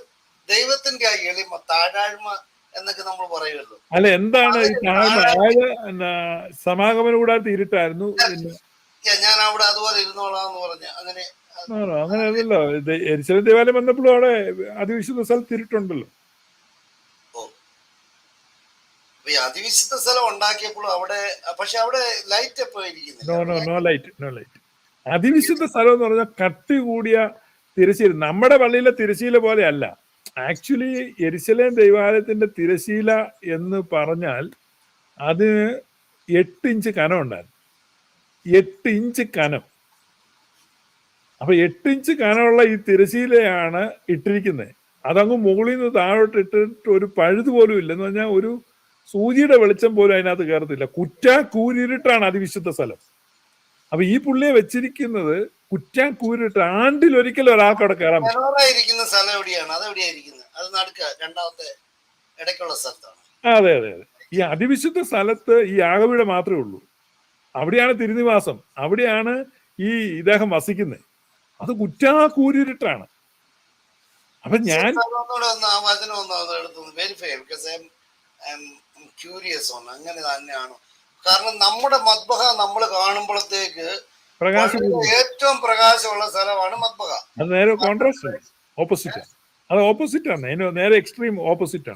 ദൈവത്തിന്റെ ആ എളിമ, താഴാഴ്മ എന്നൊക്കെ നമ്മൾ പറയുമല്ലോ. അല്ല, എന്താണ് അതായത് സമാഗമന കൂടാതെ ഇരുട്ടായിരുന്നു, ഞാൻ അവിടെ അതുപോലെ ഇരുന്നോളാന്ന് പറഞ്ഞ അങ്ങനെ അങ്ങനെയല്ലല്ലോ. യെരൂശലേം ദേവാലയം വന്നപ്പോഴും അവിടെ അതിവിശുദ്ധ സ്ഥലത്ത് ഇരുട്ടുണ്ടല്ലോ. ഈ അതിവിശുദ്ധ സ്ഥലം ഉണ്ടാക്കിയപ്പോഴും അവിടെ, പക്ഷെ അവിടെ ലൈറ്റ് എപ്പോ ഇരിക്കുന്നില്ല. No light. അതിവിശുദ്ധ സ്ഥലം എന്ന് പറഞ്ഞാൽ കട്ടി കൂടിയ തിരശ്ശീല, നമ്മുടെ പള്ളിയിലെ തിരശ്ശീല പോലെ അല്ല. ആക്ച്വലി യെരൂശലേം ദൈവാലയത്തിന്റെ തിരശ്ശീല എന്ന് പറഞ്ഞാൽ അതിന് 8 ഇഞ്ച് കനം ഉണ്ടായിരുന്നു. 8 ഇഞ്ച് കനം. അപ്പൊ 8 ഇഞ്ച് കനമുള്ള ഈ തിരശ്ശീലയാണ് ഇട്ടിരിക്കുന്നത്. അതങ്ങ് മുകളിൽ നിന്ന് താഴോട്ട് ഇട്ടിട്ട് ഒരു പഴുത് പോലും ഇല്ല. എന്ന് പറഞ്ഞാൽ സൂചിയുടെ വെളിച്ചം പോലും അതിനകത്ത് കയറത്തില്ല. കൂരിരുട്ടാണ് അതിവിശുദ്ധ സ്ഥലം. അപ്പൊ ഈ പുള്ളിയെ വെച്ചിരിക്കുന്നത് കൂരിട്ട്, ആണ്ടിലൊരിക്കലും ഒരാൾക്ക് അവിടെ കയറാൻ പറ്റും. മനോഹരമായിരിക്കുന്ന സ്ഥലം എവിടെയാണ്? അതെവിടെയായിരിക്കുന്നത്? അത് നടുക്ക രണ്ടാമത്തെ ഇടയ്ക്കുള്ള സ്ഥലത്താണ്. അതെ അതെ അതെ. ഈ അതിവിശുദ്ധ സ്ഥലത്ത് ഈ യാഗപീഠം മാത്രമേ ഉള്ളൂ. അവിടെയാണ് തിരുനിവാസം, അവിടെയാണ് ഈ ഇദ്ദേഹം വസിക്കുന്നത്. അത് കൂരിരുട്ടാണ്. അപ്പൊ ഞാൻ അങ്ങനെ തന്നെയാണോ? കാരണം നമ്മുടെ മദ്ബഹ നമ്മൾ കാണുമ്പോഴത്തേക്ക് പ്രകാശം ഏറ്റവും പ്രകാശമുള്ള സ്ഥലമാണ് മദ്ബഹ. അത് നേരെ കോൺട്രാസ്റ്റ്, ഓപ്പോസിറ്റ്. അത് ഓപ്പോസിറ്റ് ആണ്, അതിന് നേരെ എക്സ്ട്രീം ഓപ്പോസിറ്റ്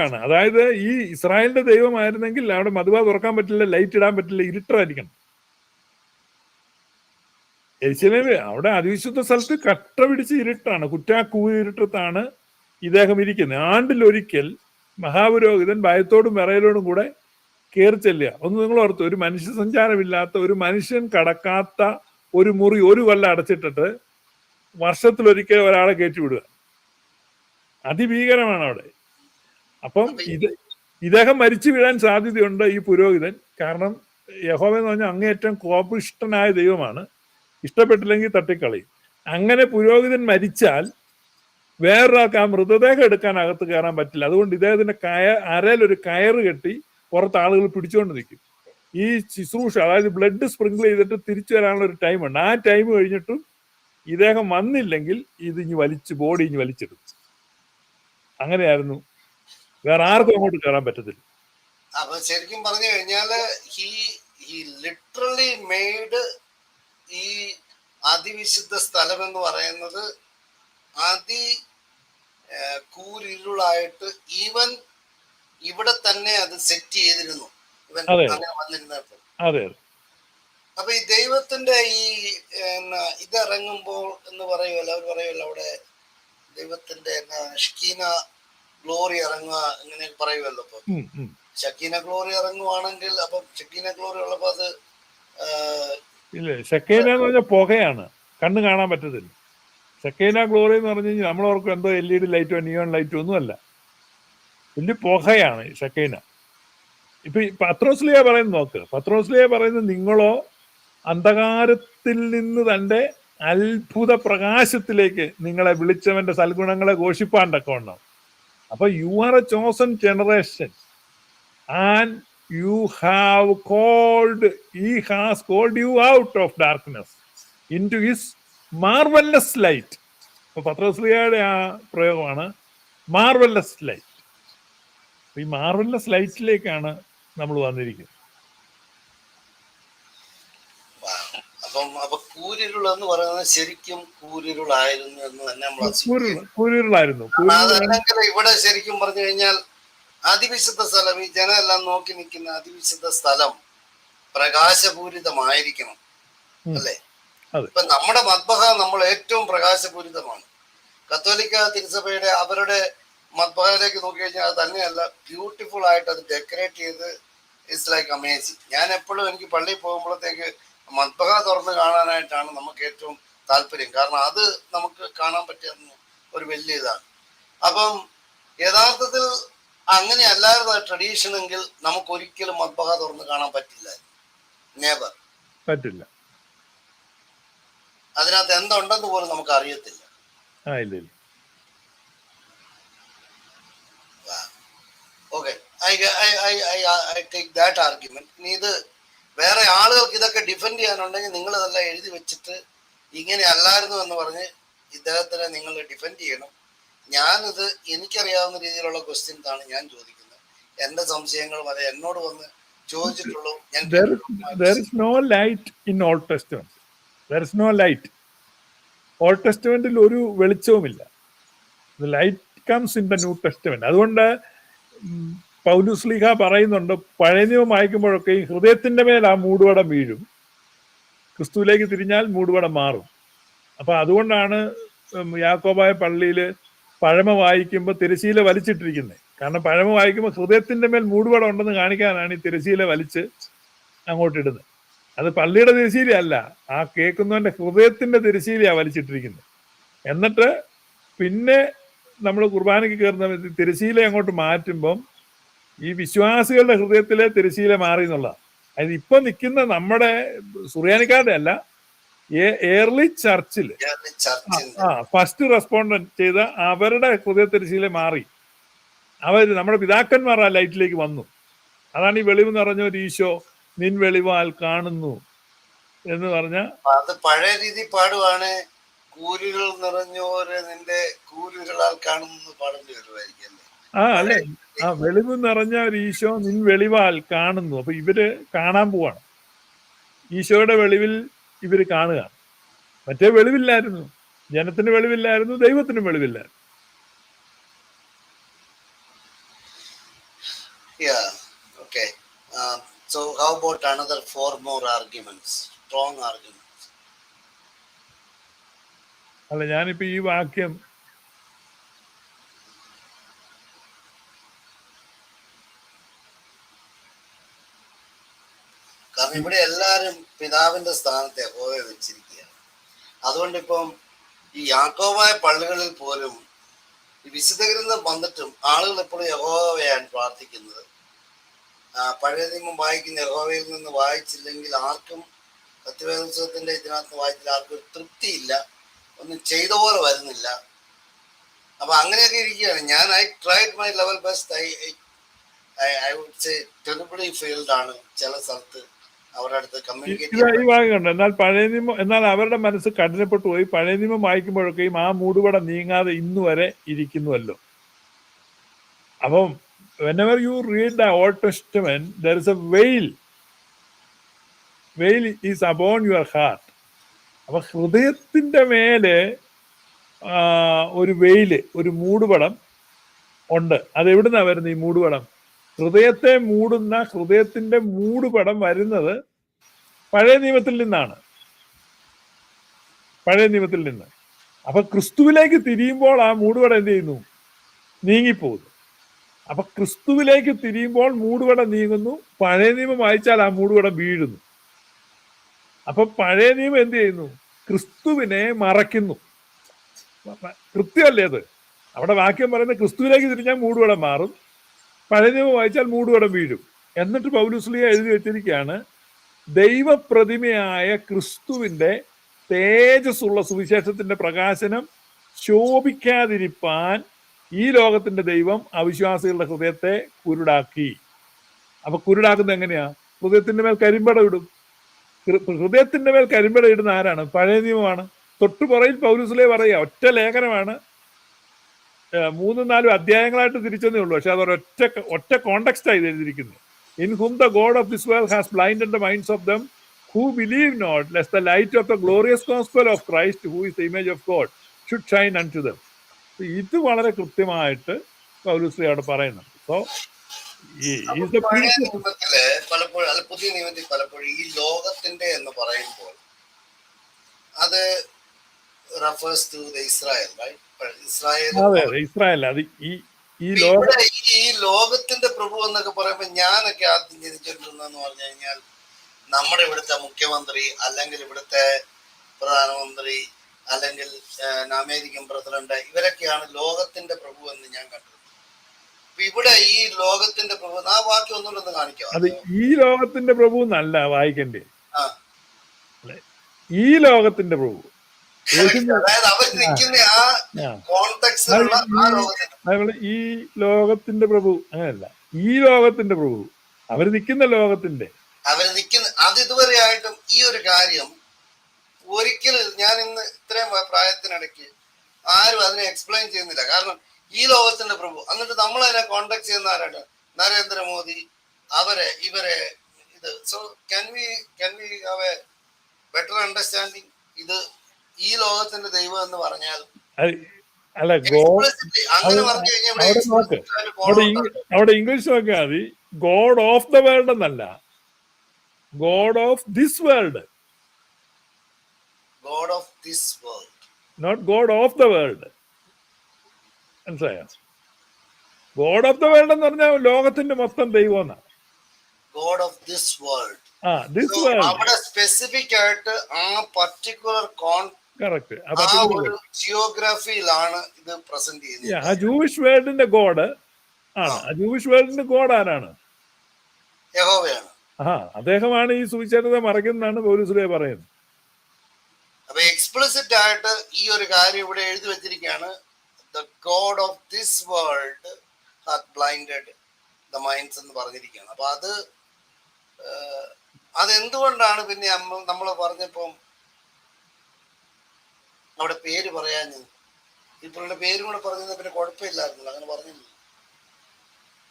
ആണ്. അതായത് ഈ ഇസ്രായേലിന്റെ ദൈവമായിരുന്നെങ്കിൽ അവിടെ മദ്ബഹ തുറക്കാൻ പറ്റില്ല, ലൈറ്റ് ഇടാൻ പറ്റില്ല, ഇരുട്ടായിരിക്കണം. യെരുശലേമിൽ അവിടെ അതിവിശുദ്ധ സ്ഥലത്ത് കട്ട പിടിച്ച് ഇരുട്ടാണ്, കൂരിരുട്ടത്താണ് ഇദ്ദേഹം ഇരിക്കുന്നത്. ആണ്ടിലൊരിക്കൽ മഹാപുരോഹിതൻ ഭയത്തോടും വിറയലോടും കൂടെ കയറി ചെല്ലുക. ഒന്ന് നിങ്ങൾ ഓർത്തു, ഒരു മനുഷ്യ സഞ്ചാരമില്ലാത്ത, ഒരു മനുഷ്യൻ കടക്കാത്ത ഒരു മുറി ഒരു കൊല്ലം അടച്ചിട്ടിട്ട് വർഷത്തിലൊരിക്കൽ ഒരാളെ കയറ്റിവിടുക. അതിഭീകരമാണ് അവിടെ. അപ്പം ഇദ്ദേഹം മരിച്ചു വീഴാൻ സാധ്യതയുണ്ട് ഈ പുരോഹിതൻ. കാരണം യഹോവ എന്ന് പറഞ്ഞാൽ അങ്ങേയറ്റം കോപിഷ്ഠനായ ദൈവമാണ്. ഇഷ്ടപ്പെട്ടില്ലെങ്കിൽ തട്ടിക്കളയും. അങ്ങനെ പുരോഹിതൻ മരിച്ചാൽ വേറൊരാൾക്ക് ആ മൃതദേഹം എടുക്കാൻ അകത്ത് കയറാൻ പറ്റില്ല. അതുകൊണ്ട് ഇദ്ദേഹത്തിന്റെ അരയിലൊരു കയറ് കെട്ടി പുറത്ത് ആളുകൾ പിടിച്ചുകൊണ്ട് നിൽക്കും. ഈ ശുശ്രൂഷ, അതായത് ബ്ലഡ് സ്പ്രിങ്കിൾ ചെയ്തിട്ട് തിരിച്ചു വരാനുള്ള ഒരു ടൈമുണ്ട്. ആ ടൈം കഴിഞ്ഞിട്ടും ഇദ്ദേഹം വന്നില്ലെങ്കിൽ ഇത് ബോഡി വലിച്ചെടുക്കും. അങ്ങനെയായിരുന്നു. വേറെ ആർക്കും അങ്ങോട്ട് കയറാൻ പറ്റത്തില്ല. അപ്പൊ ശരിക്കും പറഞ്ഞു കഴിഞ്ഞാല് he literally made ഈ അതിവിശുദ്ധ സ്ഥലം എന്ന് പറയുന്നത് കൂരിരുളായിട്ട് ഈവൻ ഇവിടെ തന്നെ അത് സെറ്റ് ചെയ്തിരുന്നു ഇവൻ അങ്ങനെ വന്നിരുന്നപ്പോൾ. അപ്പൊ ഈ ദൈവത്തിന്റെ ഈ ഇതിറങ്ങുമ്പോൾ എന്ന് പറയുമല്ലോ, അവർ പറയുമല്ലോ അവിടെ ദൈവത്തിന്റെ ഷക്കീന ഗ്ലോറി ഇറങ്ങുക ഇങ്ങനെ പറയുമല്ലോ. അപ്പൊ ഷക്കീന ഗ്ലോറി ഇറങ്ങുവാണെങ്കിൽ അപ്പം ഷക്കീന ഗ്ലോറി ഉള്ളപ്പോ അത് ഇല്ല, ഷക്കീന എന്ന് പറഞ്ഞാൽ പുകയാണ്, കണ്ണ് കാണാൻ പറ്റത്തില്ല. ഷക്കീന ഗ്ലോറി എന്ന് പറഞ്ഞു കഴിഞ്ഞാൽ നമ്മളോർക്കും എന്തോ LED ലൈറ്റോ നിയോൺ ലൈറ്റോ ഒന്നുമല്ല, വലിയ പുകയാണ് ഷക്കീന. ഇപ്പൊ പത്രോസ്ലിയ പറയുന്നത് നോക്ക്. പത്രോസ്ലിയ പറയുന്നത് നിങ്ങളോ അന്ധകാരത്തിൽ നിന്ന് തന്റെ അത്ഭുത പ്രകാശത്തിലേക്ക് നിങ്ങളെ വിളിച്ചവന്റെ സൽഗുണങ്ങളെ ഘോഷിപ്പാണ്ടൊക്കെ ഉണ്ടാവും. അപ്പൊ you are A chosen generation and you have he has called you out of darkness into his marvelous light. അപ്പൊ പത്രോസ്ലിയുടെ ആ പ്രയോഗമാണ് മാർവലസ് ലൈറ്റ്. ഈ മാർവലസ് ലൈറ്റിലേക്കാണ് നമ്മൾ വന്നിരിക്കുന്നത്. അപ്പൊ കൂരിരുൾ എന്ന് പറയുന്നത് ശരിക്കും കൂരിരുളായിരുന്നു എന്ന് തന്നെ നമ്മൾ കൂരിരുളായിരുന്നു. ഇവിടെ ശരിക്കും പറഞ്ഞു കഴിഞ്ഞാൽ അതിവിശുദ്ധ സ്ഥലം, ഈ ജനം എല്ലാം നോക്കി നിൽക്കുന്ന അതിവിശുദ്ധ സ്ഥലം പ്രകാശപൂരിതമായിരിക്കണം, അല്ലേ? ഇപ്പൊ നമ്മുടെ മദ്ബഹ നമ്മൾ ഏറ്റവും പ്രകാശപൂരിതമാണ്. കത്തോലിക്ക തിരുസഭയുടെ അവരുടെ മദ്ബഹയിലേക്ക് നോക്കി കഴിഞ്ഞാൽ അത് തന്നെയല്ല, ബ്യൂട്ടിഫുൾ ആയിട്ട് അത് ഡെക്കറേറ്റ് ചെയ്ത് ഇറ്റ്സ് ലൈക്ക് അമേസിങ്. ഞാൻ എപ്പോഴും എനിക്ക് പള്ളിയിൽ പോകുമ്പോഴത്തേക്ക് മദ്ബഹ തുറന്ന് കാണാനായിട്ടാണ് നമുക്ക് ഏറ്റവും താല്പര്യം. കാരണം അത് നമുക്ക് കാണാൻ പറ്റിയ ഒരു വലിയ ഇതാണ്. അപ്പം യഥാർത്ഥത്തിൽ അങ്ങനെ അല്ലായിരുന്നു ട്രഡീഷൻ എങ്കിൽ നമുക്ക് ഒരിക്കലും മദ്ബഹ തുറന്ന് കാണാൻ പറ്റില്ല. നെവർ പറ്റില്ല. അതിനകത്ത് എന്തുണ്ടെന്ന് പോലും നമുക്ക് അറിയത്തില്ല. Okay, I take that argument. ഇനി ഇത് വേറെ ആളുകൾക്ക് ഇതൊക്കെ ഡിഫെൻഡ് ചെയ്യാനുണ്ടെങ്കിൽ നിങ്ങൾ ഇതെല്ലാം എഴുതി വെച്ചിട്ട് ഇങ്ങനെ അല്ലായിരുന്നു എന്ന് പറഞ്ഞ് ഇദ്ദേഹത്തിനെ നിങ്ങൾ ഡിഫെൻഡ് ചെയ്യണം. ഞാനിത് എനിക്കറിയാവുന്ന രീതിയിലുള്ള ക്വസ്റ്റ്യൻസ് ആണ് ഞാൻ ചോദിക്കുന്നത്. എന്റെ സംശയങ്ങളും അത് എന്നോട് വന്ന് ചോദിച്ചിട്ടുള്ളൂ. There is no light in Old Testament. There is no light. Old Testamentൽ ഒരു വെളിച്ചവുമില്ല. The light comes in the New Testament. അതുകൊണ്ട് പൗലോസ് പറയുന്നുണ്ട്, പഴയ നിയമം വായിക്കുമ്പോഴൊക്കെ ഹൃദയത്തിന്റെ മേൽ ആ മൂടുപടം വീഴും, ക്രിസ്തുവിലേക്ക് തിരിഞ്ഞാൽ മൂടുപടം മാറും. അപ്പൊ അതുകൊണ്ടാണ് യാക്കോബായ പള്ളിയില് പഴമ വായിക്കുമ്പോൾ തിരശീല വലിച്ചിട്ടിരിക്കുന്നത്. കാരണം പഴമ വായിക്കുമ്പോൾ ഹൃദയത്തിന്റെ മേൽ മൂടുപടം ഉണ്ടെന്ന് കാണിക്കാനാണ് ഈ തിരശീല വലിച്ച് അങ്ങോട്ടിടുന്നത്. അത് പള്ളിയുടെ തിരശീല അല്ല, ആ കേൾക്കുന്നവന്റെ ഹൃദയത്തിന്റെ തിരശീലയാണ് വലിച്ചിട്ടിരിക്കുന്നത്. എന്നിട്ട് പിന്നെ നമ്മൾ കുർബാനയ്ക്ക് കയറുന്ന തിരശീല അങ്ങോട്ട് മാറ്റുമ്പം ഈ വിശ്വാസികളുടെ ഹൃദയത്തിലെ തിരശീല മാറി എന്നുള്ളതാണ്. അതായത് ഇപ്പൊ നിൽക്കുന്ന നമ്മുടെ സുറിയാനിക്കാരുടെ അല്ല, ഏർലി ചർച്ചിൽ ഫസ്റ്റ് റെസ്പോണ്ടന്റ് ചെയ്ത അവരുടെ ഹൃദയ തിരശീല മാറി. നമ്മുടെ പിതാക്കന്മാർ ആ ലൈറ്റിലേക്ക് വന്നു. അതാണ് ഈ വെളിവ് നിറഞ്ഞ ഒരു ഈശോ നിൻ വെളിവാൽ കാണുന്നു എന്ന് പറഞ്ഞ അത് പഴയ രീതി പാടുവാണ്. കൂരുകൾ നിറഞ്ഞോര് നിന്റെ കൂരുകളാൽ കാണുന്നു പാടേണ്ടി വരുമായിരിക്കും അല്ലേ? അല്ലെ, ആ വെളിവ് നിറഞ്ഞ ഒരു ഈശോ നിൻ വെളിവാൽ കാണുന്നു. അപ്പൊ ഇവര് കാണാൻ പോവാണ്. ഈശോയുടെ വെളിവിൽ ഇവര് കാണുക. മറ്റേ വെളിവില്ലായിരുന്നു, ജനത്തിന് വെളിവില്ലായിരുന്നു, ദൈവത്തിന് വെളിവില്ലായിരുന്നു. Yeah, okay. So how about another 4 more arguments, strong arguments? അല്ല, ഞാനിപ്പോ ഈ വാക്യം കാരണം ഇവിടെ എല്ലാരും പിതാവിന്റെ സ്ഥാനത്ത് യഹോവയെ വെച്ചിരിക്കുകയാണ്. അതുകൊണ്ട് ഇപ്പം ഈ യാക്കോബായ പള്ളികളിൽ പോലും ഈ വിശുദ്ധ ഗ്രന്ഥം വന്നിട്ടും ആളുകൾ എപ്പോഴും യഹോവയാണ് പ്രാർത്ഥിക്കുന്നത്. പഴയ നിയമം വായിക്കുന്ന യഹോവയിൽ നിന്ന് വായിച്ചില്ലെങ്കിൽ ആർക്കും സത്യവേദോത്സവത്തിന്റെ ഇതിനകത്ത് വായിച്ചില്ല ആർക്കും ഒരു തൃപ്തിയില്ല, ഒന്നും ചെയ്ത പോലെ വരുന്നില്ല. അപ്പൊ അങ്ങനെയൊക്കെ ഇരിക്കുകയാണ്. ഞാൻ I tried my level best. I would say terribly failed ആണ് ചില സ്ഥലത്ത് അവരുടെ അടുത്ത് കമ്മ്യൂണിക്കേറ്റ്. ഈ ഭാഗമുണ്ട്. എന്നാൽ പഴയ നിയമം, എന്നാൽ അവരുടെ മനസ്സ് കഠിനപ്പെട്ടു പോയി. പഴയ നിയമം വായിക്കുമ്പോഴൊക്കെയും ആ മൂടുപടം നീങ്ങാതെ ഇന്നു വരെ ഇരിക്കുന്നുവല്ലോ. അപ്പം whenever you read the Old Testament, there is a veil. Veil is upon your heart. അപ്പൊ ഹൃദയത്തിന്റെ മേലെ ഒരു വെയില്, ഒരു മൂടുപടം ഉണ്ട്. അത് എവിടുന്നാ വരുന്നത് ഈ മൂടുപടം? ഹൃദയത്തെ മൂടുന്ന ഹൃദയത്തിന്റെ മൂടുപടം വരുന്നത് പഴയ നിയമത്തിൽ നിന്നാണ്. പഴയ നിയമത്തിൽ നിന്ന്. അപ്പൊ ക്രിസ്തുവിലേക്ക് തിരിയുമ്പോൾ ആ മൂടുപടം എന്ത് ചെയ്യുന്നു? നീങ്ങിപ്പോകുന്നു. അപ്പൊ ക്രിസ്തുവിലേക്ക് തിരിയുമ്പോൾ മൂടുപടം നീങ്ങുന്നു. പഴയ നിയമം വായിച്ചാൽ ആ മൂടുപടം വീഴുന്നു. അപ്പൊ പഴയ നിയമം എന്ത് ചെയ്യുന്നു? ക്രിസ്തുവിനെ മറയ്ക്കുന്നു. കൃത്യമല്ലേ അത്? അവിടെ വാക്യം പറയുന്നത് ക്രിസ്തുവിലേക്ക് തിരിഞ്ഞാൽ മൂടുപടം മാറും, പഴയ നിയമം വായിച്ചാൽ മൂടുപടം വീഴും. എന്നിട്ട് പൗലോസ്ലീഹ എഴുതി വെച്ചിരിക്കുകയാണ്, ദൈവപ്രതിമയായ ക്രിസ്തുവിന്റെ തേജസ്സുള്ള സുവിശേഷത്തിന്റെ പ്രകാശനം ശോഭിക്കാതിരിപ്പാൻ ഈ ലോകത്തിന്റെ ദൈവം അവിശ്വാസികളുടെ ഹൃദയത്തെ കുരുടാക്കി. അപ്പൊ കുരുടാക്കുന്നത് എങ്ങനെയാ? ഹൃദയത്തിന്റെ മേൽ കരിമ്പട ഇടും. ഹൃദയത്തിന്റെ മേൽ കരിമ്പട ഇടുന്ന ആരാണ്? പഴയ നിയമമാണ്. തൊട്ടുപുറയിൽ പൗലോസ്ലീഹ പറയുക, ഒറ്റ ലേഖനമാണ്, 3-4 അധ്യായങ്ങളായിട്ട് തിരിച്ചെന്നേ ഉള്ളൂ. പക്ഷെ അത് ഒറ്റ കോണ്ടെക്സ്റ്റായി എഴുതിയിരിക്കുന്നത്. In whom the God of this world has blinded the minds of them who believe not, lest the light of the glorious gospel of Christ, who is the image of God, should shine unto them. ഇത് വളരെ കൃത്യമായിട്ട് പൗലോസ്ലീഹ അവിടെ പറയുന്നുണ്ട്. So പഴയ നിയമത്തില് പലപ്പോഴും, അല്ല പുതിയ നിയമത്തിൽ പലപ്പോഴും ഈ ലോകത്തിന്റെ എന്ന് പറയുമ്പോൾ അത് refers to the Israel, right? Israel. അത് ഈ ലോകത്തിന്റെ പ്രഭു എന്നൊക്കെ പറയുമ്പോൾ ഞാനൊക്കെ ആദ്യം ചിന്തിച്ചിട്ടുണ്ടെന്ന് പറഞ്ഞു കഴിഞ്ഞാൽ നമ്മുടെ ഇവിടുത്തെ മുഖ്യമന്ത്രി, അല്ലെങ്കിൽ ഇവിടുത്തെ പ്രധാനമന്ത്രി, അല്ലെങ്കിൽ അമേരിക്കൻ പ്രസിഡന്റ്, ഇവരൊക്കെയാണ് ലോകത്തിന്റെ പ്രഭു എന്ന് ഞാൻ കണ്ടത്. ഇവിടെ ഈ ലോകത്തിന്റെ പ്രഭു, ആ വാക്യം ഒന്നുകൂടെ കാണിക്കാം. അത് ഈ ലോകത്തിന്റെ പ്രഭു എന്നല്ല വായിക്കണ്ടേ, ഈ ലോകത്തിന്റെ പ്രഭു. അതായത് അവർ നിൽക്കുന്ന ആ കോണ്ടെക്സ്റ്റിലുള്ള ആ ലോകത്തിന്റെ, ഈ ലോകത്തിന്റെ പ്രഭു അങ്ങനെയല്ല, ഈ ലോകത്തിന്റെ പ്രഭു. അവർ നിൽക്കുന്ന ലോകത്തിന്റെ, അത് ഇതുവരെയായിട്ടും ഈ ഒരു കാര്യം ഒരിക്കലും ഞാൻ ഇന്ന് ഇത്രയും പ്രായത്തിനിടയ്ക്ക് ആരും അതിനെ എക്സ്പ്ലെയിൻ ചെയ്യുന്നില്ല. കാരണം ഈ ലോകത്തിന്റെ പ്രഭു, എന്നിട്ട് നമ്മൾ അതിനെ കോണ്ടാക്ട് ചെയ്യുന്ന ആരാണ്? നരേന്ദ്രമോദി, ഇവരെ ഇത്. So can we have A better understanding? ഇത് ഈ ലോകത്തിന്റെ ദൈവം എന്ന് പറഞ്ഞാൽ അല്ല, അവിടെ ഇംഗ്ലീഷ് നോക്കിയാൽ മതി. ഗോഡ് ഓഫ് ദ വേൾഡ് എന്നല്ല, God of this world. God of this world, not God of the world. മനസ്സിലായോ? ഗോഡ് ഓഫ് ദ വേൾഡ് എന്ന് പറഞ്ഞാൽ ലോകത്തിന്റെ മൊത്തം ദൈവം എന്നാണ്. God of this world. this world. അവിടെ സ്പെസിഫിക് ആയിട്ട് ആ പർട്ടിക്കുലർ കറക്റ്റ്. ആ ആ പർട്ടിക്കുലർ ഒരു ജിയോഗ്രാഫിയിലാണ് ഇത് പ്രസന്റ് ആ ചെയ്യുന്നത്. ജൂയിഷ് വേൾഡിന്റെ ഗോഡ് ആ, ആണ്. ആ ജൂയിഷ് വേൾഡിന്റെ ഗോഡ് ആരാണ്? യഹോവയാണ്. അദ്ദേഹമാണ് ഈ സുവിശേഷത്തെ മറയ്ക്കുന്നതാണ് പൗലോസ് പറയുന്നത്. അപ്പൊ എക്സ്പ്ലിസിറ്റ് ആയിട്ട് ഈ ഒരു കാര്യം ഇവിടെ എഴുതി വെച്ചിരിക്കുകയാണ്. The God of this world hath blinded the minds എന്ന് പറഞ്ഞിരിക്കുകയാണ്. അപ്പൊ അതെന്തുകൊണ്ടാണ് പിന്നെ നമ്മൾ പറഞ്ഞപ്പം അവിടെ പേര് പറയാൻ ഇപ്പോഴുള്ള പേരും കൂടെ പറഞ്ഞത് പിന്നെ കുഴപ്പമില്ലായിരുന്നല്ലോ, അങ്ങനെ പറഞ്ഞില്ല.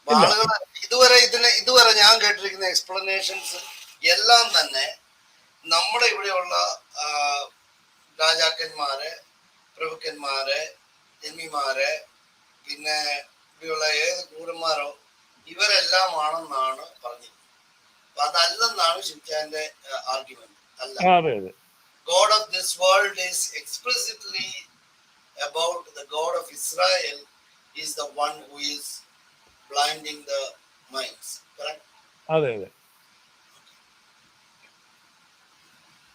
ഇല്ല. ആളുകൾ ഇതുവരെ ഞാൻ കേട്ടിരിക്കുന്ന എക്സ്പ്ലനേഷൻസ് എല്ലാം തന്നെ നമ്മുടെ ഇവിടെയുള്ള രാജാക്കന്മാരെ, പ്രഭുക്കന്മാരെ, ജന്മിമാരെ, പിന്നെ ഇവിടെയുള്ള ഏത് ക്രൂരന്മാരോ ഇവരെല്ലാം ആണെന്നാണ് പറഞ്ഞിരിക്കുന്നത്. അപ്പൊ അതല്ലെന്നാണ് ഷിംചാന്റെ ആർഗ്യുമെന്റ്. അല്ല, അതെ അതെ. God of this world is explicitly about the God of Israel is the one who is blinding the minds. Correct? അതെ അതെ.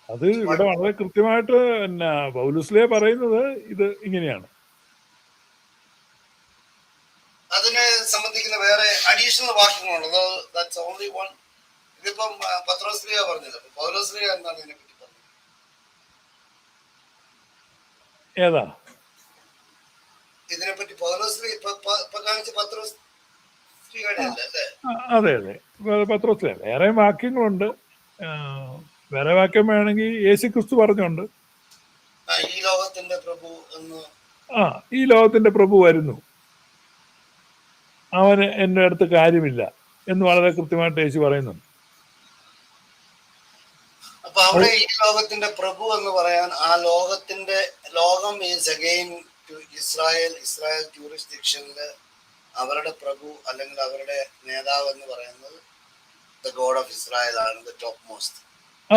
അത് ഇവിടെ വളരെ കൃത്യമായിട്ട് പിന്നെ പൗലോസ് പറയുന്നത് ഇത് ഇങ്ങനെയാണ്. അതിനെ സംബന്ധിക്കുന്ന വേറെ അഡീഷണൽ വാക്യങ്ങളുണ്ട്. That's only one. ഇതിപ്പം പത്രോസ്ലിയ പറഞ്ഞില്ല, പൗലോസ്ലിയ എന്താണ് ഇതിനെ പറ്റി പറഞ്ഞത്? ഏതാ ഇതിനെപ്പറ്റി പൗലോസ്ലിയ ഇപ്പൊ കാണിച്ച പത്രോസ്ലിയുടെ അല്ല അല്ലേ? അതെ അതെ, പത്രോസ്. വേറെ വാക്യങ്ങളുണ്ട്. വേറെ വാക്യം വേണമെങ്കിൽ യേശു ക്രിസ്തു പറഞ്ഞുണ്ട്, ഈ ലോകത്തിന്റെ പ്രഭു എന്ന്. ഈ ലോകത്തിന്റെ പ്രഭു വരുന്നു, അവന് എൻ്റെ അടുത്ത് കാര്യമില്ല എന്ന് വളരെ കൃത്യമായിട്ട് യേശു പറയുന്നുണ്ട്. അപ്പൊ അവിടെ ഈ ലോകത്തിന്റെ പ്രഭു എന്ന് പറയാൻ ആ ലോകം ഈസ് അഗെയിൻ ടു ഇസ്രായേൽ ജൂറിസ്ഡിക്ഷനില് അവരുടെ പ്രഭു അല്ലെങ്കിൽ അവരുടെ നേതാവ് എന്ന് പറയുന്നത് ദ ഗോഡ് ഓഫ് ഇസ്രായേൽ ആണ്, ദ ടോപ്പ് മോസ്റ്റ്.